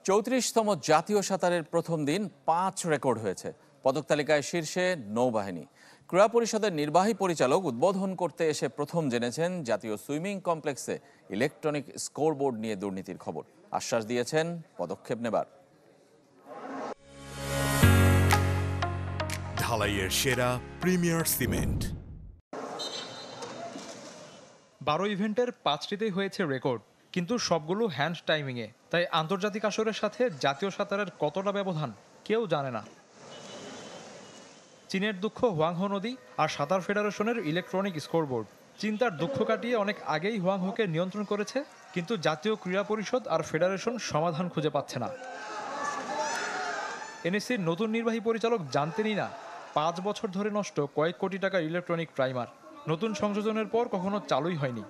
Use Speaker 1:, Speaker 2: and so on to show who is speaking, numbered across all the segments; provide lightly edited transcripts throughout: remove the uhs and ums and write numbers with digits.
Speaker 1: 34তম জাতীয় সাঁতারের প্রথম দিন 5 রেকর্ড হয়েছে। পদক তালিকায় শীর্ষে নৌবাহিনী। ক্রীড়া পরিষদের নির্বাহী পরিচালক উদ্বোধন করতে এসে প্রথম জেনেছেন জাতীয় সুইমিং কমপ্লেক্সে ইলেকট্রনিক স্কোরবোর্ড নিয়ে দুর্নীতির খবর। আশ্বাস দিয়েছেন পদক্ষেপ নেবার।
Speaker 2: ঢালাইয়ের সেরা প্রিমিয়ার সিমেন্ট।
Speaker 3: 12 ইভেন্টের 5টিতেই হয়েছে রেকর্ড, কিন্তু সবগুলো হ্যান্ড টাইমিংয়ে। তাই আন্তর্জাতিক আসরের সাথে জাতীয় সাঁতারের কতটা ব্যবধান কেউ জানে না। চীনের দুঃখ হোয়াংহো নদী আর সাঁতার ফেডারেশনের ইলেকট্রনিক স্কোরবোর্ড। চীন তার দুঃখ কাটিয়ে অনেক আগেই হোয়াংহোকে নিয়ন্ত্রণ করেছে, কিন্তু জাতীয় ক্রীড়া পরিষদ আর ফেডারেশন সমাধান খুঁজে পাচ্ছে না। এনএসসির নতুন নির্বাহী পরিচালক জানতেনই না 5 বছর ধরে নষ্ট কয়েক কোটি টাকার ইলেকট্রনিক প্রাইমার নতুন সংযোজনের পর কখনো চালুই হয়নি।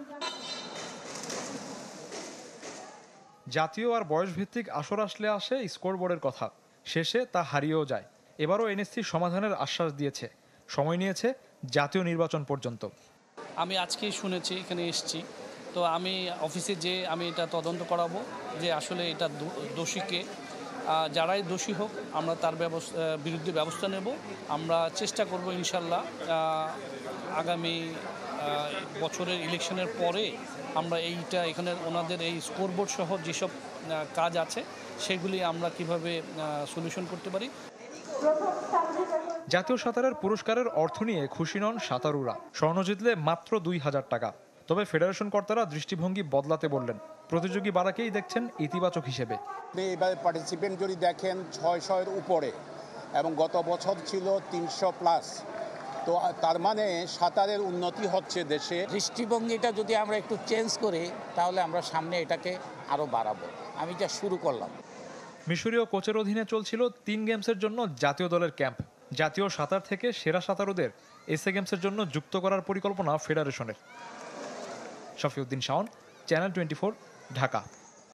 Speaker 3: জাতীয় আর বয়সভিত্তিক আসর আসলে আসে স্কোরবোর্ডের কথা, শেষে তা হারিয়েও যায়। এবারও এনএসসি সমাধানের আশ্বাস দিয়েছে, সময় নিয়েছে জাতীয় নির্বাচন পর্যন্ত।
Speaker 4: আমি আজকেই শুনেছি, এখানে এসেছি, তো আমি অফিসে আমি এটা তদন্ত করাবো যে আসলে এটা দোষীকে, যারাই দোষী হোক আমরা তার বিরুদ্ধে ব্যবস্থা নেব। আমরা চেষ্টা করব ইনশাল্লাহ আগামী বছরের ইলেকশনের পরে আমরা এখানে ওনাদের এই স্কোরবোর্ড সহ যেসব কাজ আছে সেগুলি আমরা কিভাবে সলিউশন করতে পারি।
Speaker 3: জাতীয় সাঁতারের পুরস্কারের অর্থ নিয়ে খুশি নন সাঁতারুরা। স্বর্ণ জিতলে মাত্র 2000 টাকা। তবে ফেডারেশন কর্তারা দৃষ্টিভঙ্গি বদলাতে বললেন, প্রতিযোগী বাড়াকেই দেখছেন ইতিবাচক হিসেবে।
Speaker 5: এবার পার্টিসিপেন্ট যদি দেখেন 600-এর উপরে এবং গত বছর ছিল 300+, তো তার মানে সাঁতারের উন্নতি হচ্ছে দেশে।
Speaker 6: দৃষ্টিভঙ্গিটা যদি আমরা একটু চেঞ্জ করি তাহলে আমরা সামনে এটাকে আরও বাড়াবো। আমি যা শুরু করলাম।
Speaker 3: মিশরীয় কোচের অধীনে চলছিল 3 গেমসের জন্য জাতীয় দলের ক্যাম্প। জাতীয় সাঁতার থেকে সেরা সাঁতারুদের এসএ গেমসের জন্য যুক্ত করার পরিকল্পনা ফেডারেশনের। শফিউদ্দিন শাওন, চ্যানেল 24, ঢাকা।